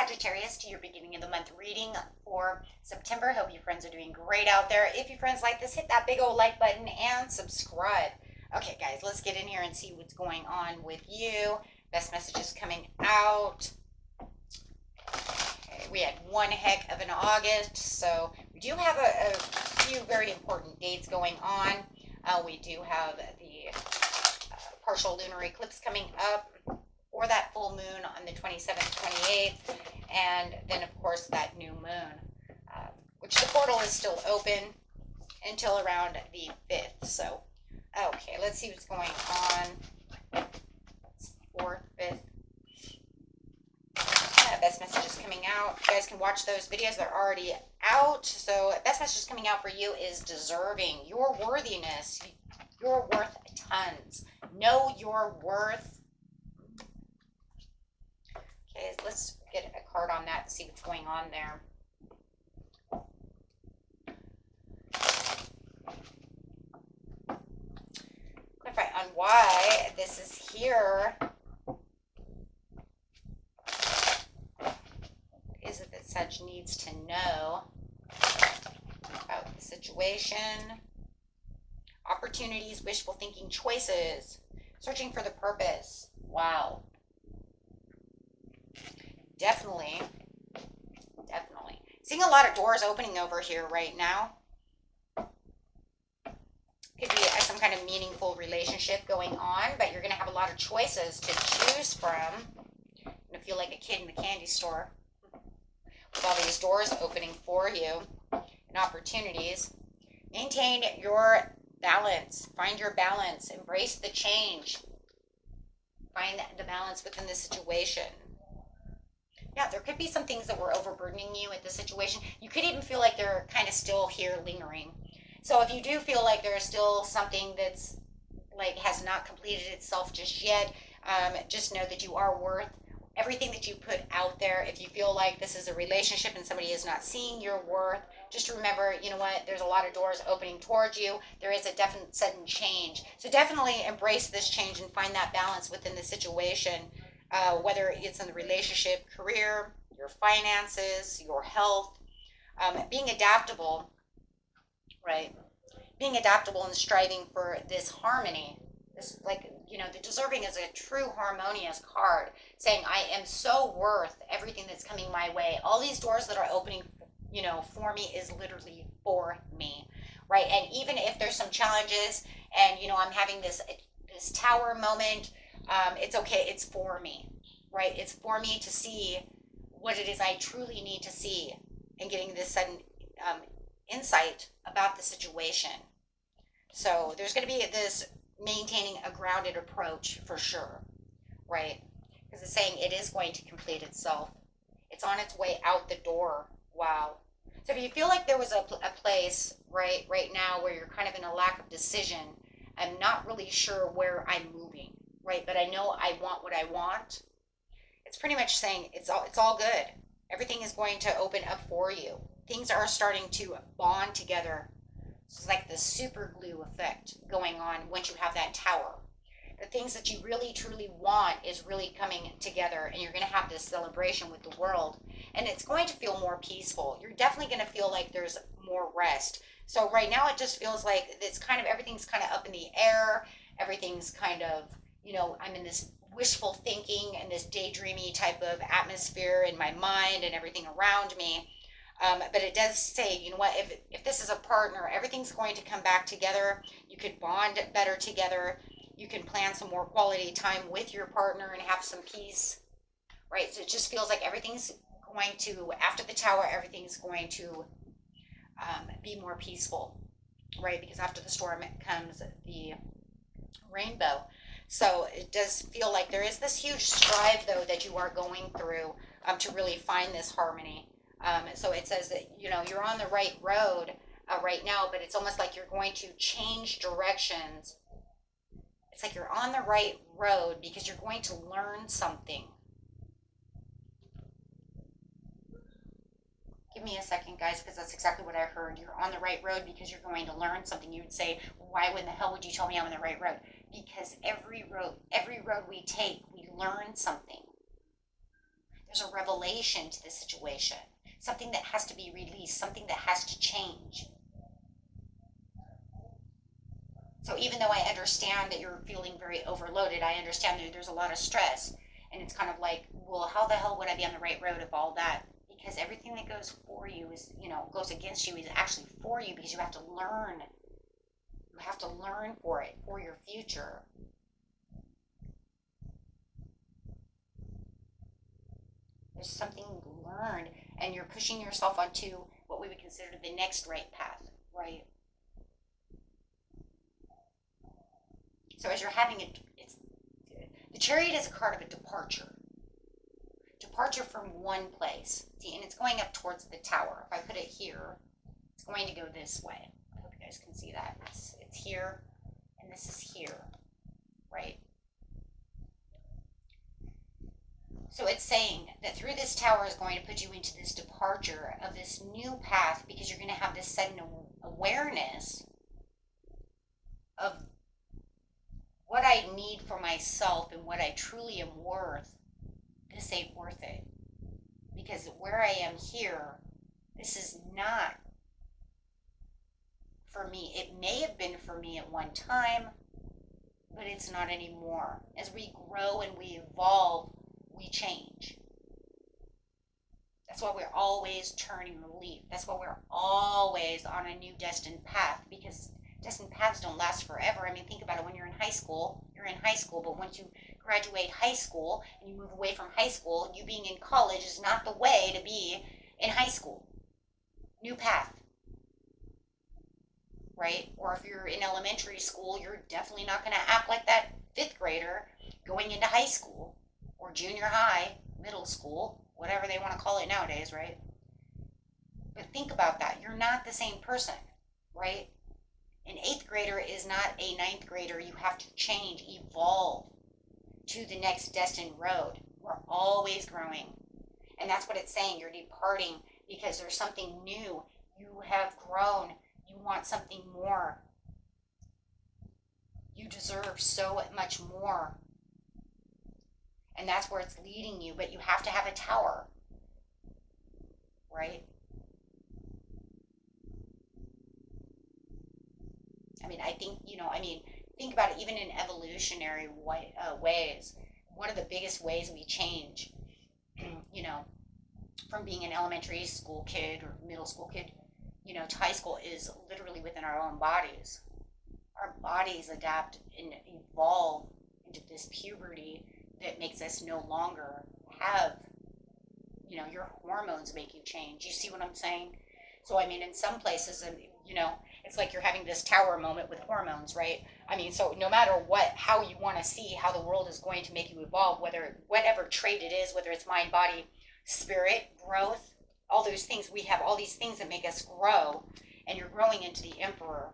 Sagittarius, to your beginning of the month reading for September. Hope you friends are doing great out there. If you friends like this, hit that big old like button and subscribe. Okay, guys, let's get in here and see what's going on with you. Best messages coming out. Okay, we had one heck of an August, so we do have a few very important dates going on. We do have the partial lunar eclipse coming up, or that full moon on the 27th, 28th, and then of course that new moon, which the portal is still open until around the 5th. So, okay, let's see what's going on. 4th, 5th. Best messages coming out. You guys can watch those videos. They're already out. So best messages coming out for you is deserving. Your worthiness. You're worth tons. Know your worth. Okay, let's get a card on that and see what's going on there. Clarify on why this is here. What is it that Sag needs to know about the situation? Opportunities, wishful thinking, choices, searching for the purpose. Wow. Definitely. Seeing a lot of doors opening over here right now. Could be some kind of meaningful relationship going on, but you're going to have a lot of choices to choose from. You're going to feel like a kid in the candy store with all these doors opening for you and opportunities. Maintain your balance. Find your balance. Embrace the change. Find the balance within the situation. Yeah, there could be some things that were overburdening you at the situation. You could even feel like they're kind of still here lingering. So if you do feel like there's still something that's like has not completed itself just yet, just know that you are worth everything that you put out there. If you feel like this is a relationship and somebody is not seeing your worth, just remember, you know what, there's a lot of doors opening towards you. There is a definite sudden change. So definitely embrace this change and find that balance within the situation. Whether it's in the relationship, career, your finances, your health, being adaptable, right? Being adaptable and striving for this harmony. This, like, you know, the deserving is a true harmonious card, saying I am so worth everything that's coming my way. All these doors that are opening, you know, for me is literally for me, right? And even if there's some challenges and, you know, I'm having this tower moment, it's okay. It's for me, right? It's for me to see what it is I truly need to see and getting this sudden insight about the situation. So there's going to be this maintaining a grounded approach for sure, right? Because it's saying it is going to complete itself. It's on its way out the door. Wow. So if you feel like there was a place right now where you're kind of in a lack of decision, I'm not really sure where I'm moving, right? But I know I want what I want. It's pretty much saying it's all good. Everything is going to open up for you. Things are starting to bond together. It's like the super glue effect going on once you have that tower. The things that you really truly want is really coming together, and you're going to have this celebration with the world, and it's going to feel more peaceful. You're definitely going to feel like there's more rest. So right now it just feels like it's kind of everything's kind of up in the air. Everything's kind of, you know, I'm in this wishful thinking and this daydreamy type of atmosphere in my mind and everything around me. But it does say, you know what, if this is a partner, everything's going to come back together. You could bond better together. You can plan some more quality time with your partner and have some peace, right? So it just feels like everything's going to, after the tower, everything's going to be more peaceful, right? Because after the storm comes the rainbow. So it does feel like there is this huge strive, though, that you are going through to really find this harmony. So it says that, you know, you're on the right road right now, but it's almost like you're going to change directions. It's like you're on the right road because you're going to learn something. Give me a second, guys, because that's exactly what I heard. You're on the right road because you're going to learn something. You would say, why in the hell would you tell me I'm on the right road? Because every road we take, we learn something. There's a revelation to the situation. Something that has to be released. Something that has to change. So even though I understand that you're feeling very overloaded, I understand that there's a lot of stress. And it's kind of like, well, how the hell would I be on the right road if all that? Because everything that goes for you is, goes against you is actually for you, because you have to learn. You have to learn for it, for your future. There's something learned, and you're pushing yourself onto what we would consider the next right path, right? So as you're having it, the Chariot is a card of a departure. Departure from one place. See, and it's going up towards the Tower. If I put it here, it's going to go this way. I hope you guys can see that. It's here, and this is here, right? So it's saying that through this Tower is going to put you into this departure of this new path, because you're going to have this sudden awareness of what I need for myself and what I truly am worth. This ain't worth it. Because where I am here, this is not for me. It may have been for me at one time, but it's not anymore. As we grow and we evolve, we change. That's why we're always turning the leaf. That's why we're always on a new destined path, because destined paths don't last forever. I mean, think about it. When you're in high school, but once you graduate high school and you move away from high school, you being in college is not the way to be in high school. New path, right? Or if you're in elementary school, you're definitely not going to act like that fifth grader going into high school or junior high, middle school, whatever they want to call it nowadays, right? But think about that. You're not the same person, right? An eighth grader is not a ninth grader. You have to change, evolve to the next destined road. We're always growing. And that's what it's saying. You're departing because there's something new. You have grown. You want something more. You deserve so much more. And that's where it's leading you. But you have to have a tower, right? I mean, I think, think about it, even in evolutionary ways. One of the biggest ways we change, from being an elementary school kid or middle school kid, to high school is literally within our own bodies. Our bodies adapt and evolve into this puberty that makes us no longer have, your hormones make you change. You see what I'm saying? So, I mean, in some places, it's like you're having this tower moment with hormones, right? I mean, so no matter how you want to see how the world is going to make you evolve, whatever trait it is, whether it's mind, body, spirit, growth, all those things, we have all these things that make us grow, and you're growing into the Emperor.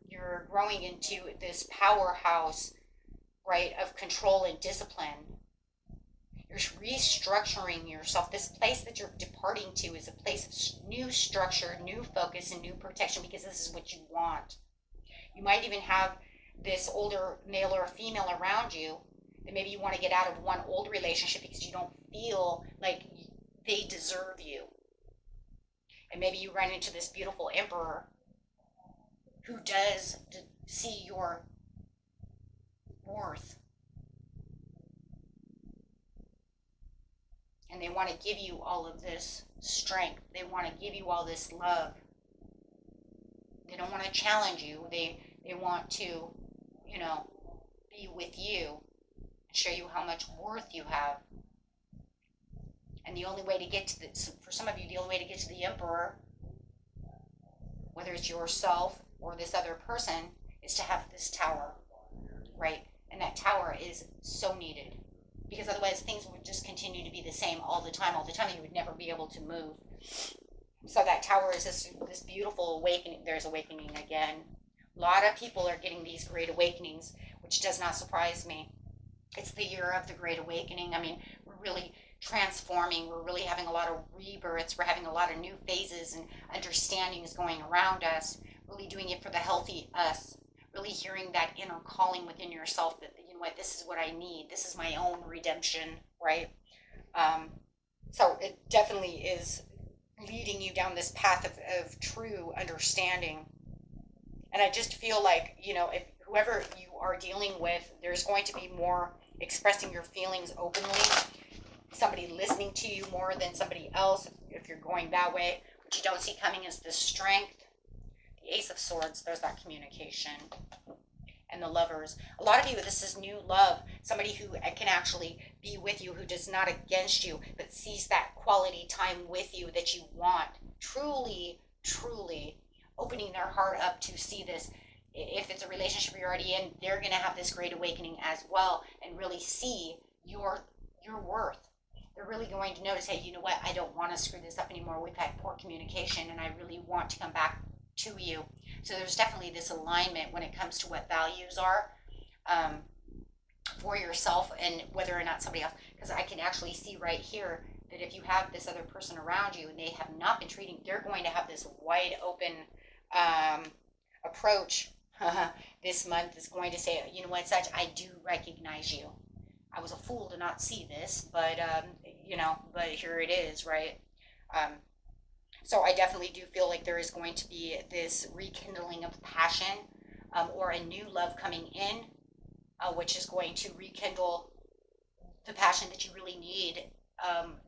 You're growing into this powerhouse, right, of control and discipline. You're restructuring yourself. This place that you're departing to is a place of new structure, new focus, and new protection, because this is what you want. You might even have this older male or female around you that maybe you want to get out of one old relationship because you don't feel like they deserve you. And maybe you run into this beautiful Emperor who does see your worth. And they want to give you all of this strength. They want to give you all this love. They don't want to challenge you. They want to, be with you and show you how much worth you have. And the only way to get to for some of you, the only way to get to the Emperor, whether it's yourself or this other person, is to have this tower, right? And that tower is so needed. Because otherwise things would just continue to be the same all the time, and you would never be able to move. So that tower is this beautiful awakening. There's awakening again. A lot of people are getting these great awakenings, which does not surprise me. It's the year of the Great Awakening. I mean, we're really transforming. We're really having a lot of rebirths. We're having a lot of new phases and understandings going around us, really doing it for the healthy us, really hearing that inner calling within yourself that, this is what I need. This is my own redemption, right? So it definitely is leading you down this path of true understanding. And I just feel like, if whoever you are dealing with, there's going to be more expressing your feelings openly, somebody listening to you more than somebody else, if you're going that way. What you don't see coming is the strength. The Ace of Swords, there's that communication. And the Lovers. A lot of you, this is new love. Somebody who can actually be with you, who does not against you, but sees that quality time with you that you want. Truly, truly opening their heart up to see this. If it's a relationship you're already in, they're going to have this great awakening as well and really see your worth. They're really going to notice, hey, you know what? I don't want to screw this up anymore. We've had poor communication and I really want to come back to you. So there's definitely this alignment when it comes to what values are for yourself and whether or not somebody else. Because I can actually see right here that if you have this other person around you and they have not been treating, they're going to have this wide open approach this month. Is going to say, you know what, Sag, I do recognize you. I was a fool to not see this, but but here it is, right? So I definitely do feel like there is going to be this rekindling of passion, or a new love coming in, which is going to rekindle the passion that you really need.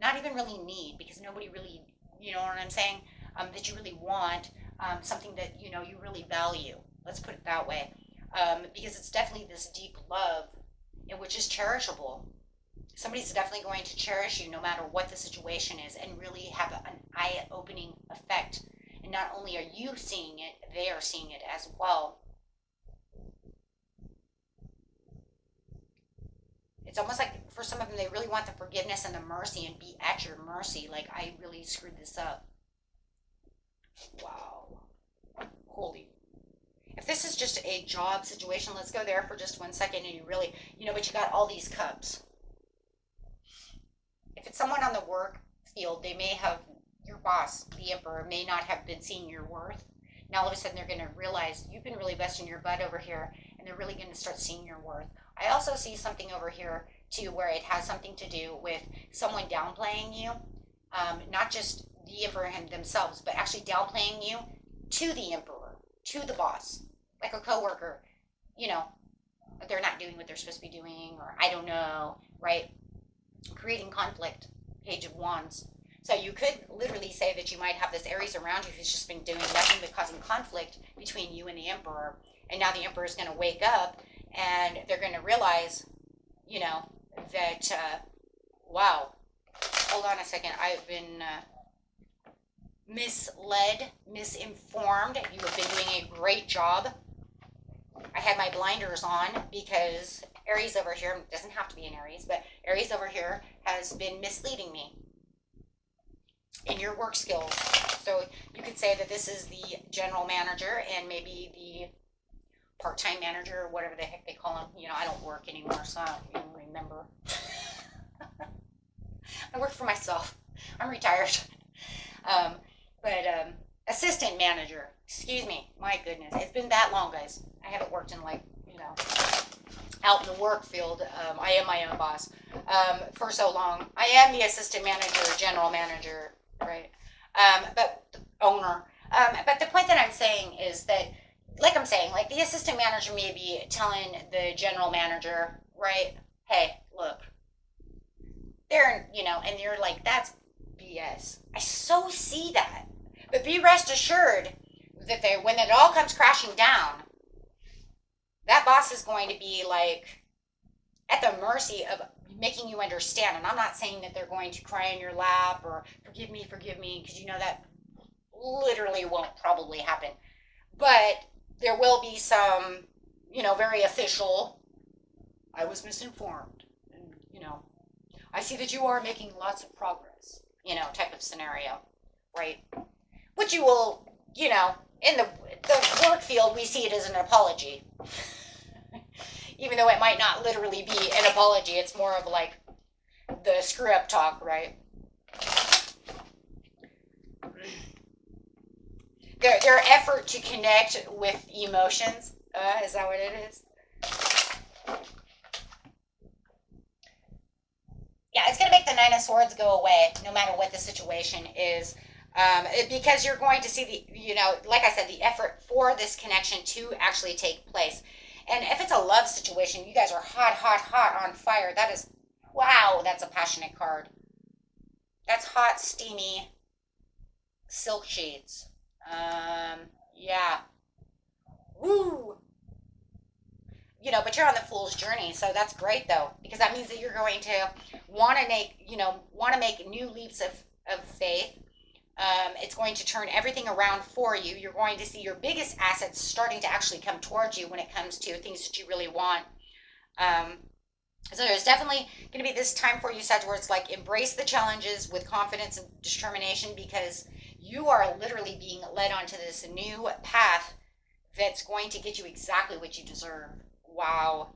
Not even really need, because nobody really, you know what I'm saying, that you really want, something that, you really value. Let's put it that way. Because it's definitely this deep love, which is cherishable. Somebody's definitely going to cherish you no matter what the situation is and really have an eye-opening effect. And not only are you seeing it, they are seeing it as well. It's almost like for some of them, they really want the forgiveness and the mercy and be at your mercy. Like, I really screwed this up. Wow. Holy. If this is just a job situation, let's go there for just 1 second. And you really, but you got all these cups. If it's someone on the work field, they may have, your boss, the Emperor, may not have been seeing your worth. Now all of a sudden they're going to realize you've been really busting your butt over here, and they're really going to start seeing your worth. I also see something over here too where it has something to do with someone downplaying you, not just the Emperor themselves, but actually downplaying you to the Emperor, to the boss, like a coworker. They're not doing what they're supposed to be doing, or I don't know, right? Creating conflict. Page of Wands. So you could literally say that you might have this Aries around you who's just been doing nothing but causing conflict between you and the Emperor. And now the Emperor is going to wake up and they're going to realize, that, wow, hold on a second. I've been misled, misinformed. You have been doing a great job. I had my blinders on because Aries over here, doesn't have to be an Aries, but Aries over here has been misleading me in your work skills. So you could say that this is the general manager and maybe the part-time manager, or whatever the heck they call him. I don't work anymore, so I don't even remember. I work for myself. I'm retired. But assistant manager, excuse me, my goodness. It's been that long, guys. I haven't worked in out in the work field. I am my own boss for so long. I am the assistant manager, general manager, right? But owner. But the point that I'm saying is that, like I'm saying, like the assistant manager may be telling the general manager, right? Hey, look, they're, and you're like, that's BS. I so see that. But be rest assured that when it all comes crashing down, that boss is going to be like at the mercy of making you understand. And I'm not saying that they're going to cry in your lap or forgive me, because that literally won't probably happen. But there will be some, very official, I was misinformed. And, I see that you are making lots of progress, type of scenario, right? Which you will, in the work field, we see it as an apology. Even though it might not literally be an apology, it's more of like the screw up talk, right? Their effort to connect with emotions, is that what it is? Yeah, it's going to make the Nine of Swords go away, no matter what the situation is. Because you're going to see like I said, the effort for this connection to actually take place. And if it's a love situation, you guys are hot, hot, hot on fire. That is, wow, that's a passionate card. That's hot, steamy silk sheets. Yeah. Woo! But you're on the fool's journey, so that's great though, because that means that you're going to want to make new leaps of faith. It's going to turn everything around for you. You're going to see your biggest assets starting to actually come towards you when it comes to things that you really want. So there's definitely going to be this time for you, Sag, where it's like embrace the challenges with confidence and determination, because you are literally being led onto this new path that's going to get you exactly what you deserve. Wow.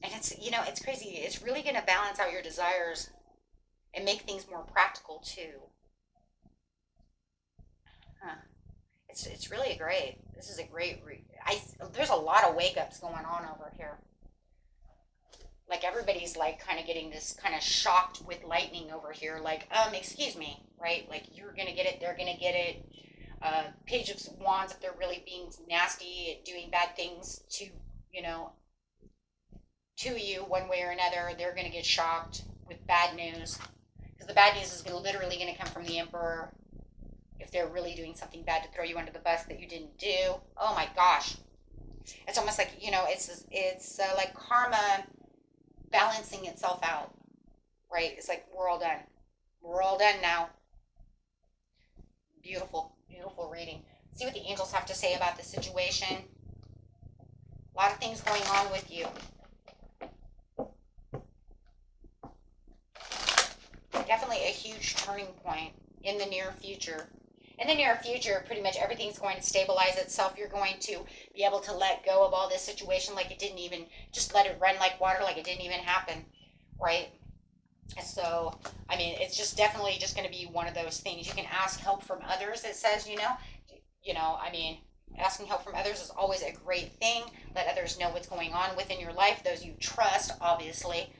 And it's crazy. It's really going to balance out your desires and make things more practical too. Huh. It's really great. This is a great there's a lot of wake ups going on over here. Like everybody's like kind of getting this kind of shocked with lightning over here. Like, excuse me, right? Like you're gonna get it, they're gonna get it. Page of Wands, if they're really being nasty and doing bad things to to you one way or another, they're gonna get shocked with bad news. Because the bad news is literally gonna come from the Emperor. If they're really doing something bad to throw you under the bus that you didn't do. Oh my gosh. It's almost like, it's like karma balancing itself out, right? It's like, we're all done. We're all done now. Beautiful, beautiful reading. See what the angels have to say about the situation. A lot of things going on with you. Definitely a huge turning point in the near future. In the near future, pretty much everything's going to stabilize itself. You're going to be able to let go of all this situation like it didn't even, just let it run like water, like it didn't even happen, right? So, I mean, it's just definitely just going to be one of those things. You can ask help from others, it says, I mean, asking help from others is always a great thing. Let others know what's going on within your life, those you trust, obviously.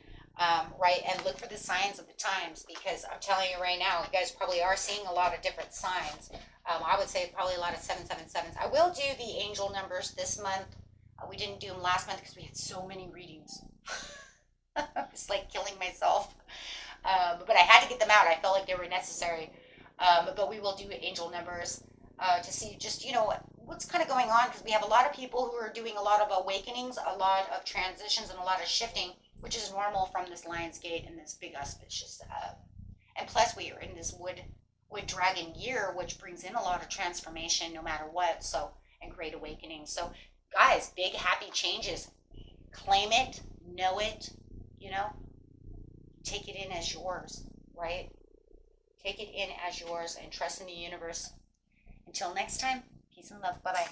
Right, and look for the signs of the times, because I'm telling you right now, you guys probably are seeing a lot of different signs. I would say probably a lot of 777s. I will do the angel numbers this month. We didn't do them last month because we had so many readings. It's like killing myself. But I had to get them out. I felt like they were necessary. But we will do angel numbers to see just, what's kind of going on, because we have a lot of people who are doing a lot of awakenings, a lot of transitions, and a lot of shifting, which is normal from this Lion's Gate and this big auspicious. And plus, we are in this wood dragon year, which brings in a lot of transformation no matter what. So, and great awakening. So, guys, big happy changes. Claim it, know it, take it in as yours, right? Take it in as yours and trust in the universe. Until next time, peace and love. Bye-bye.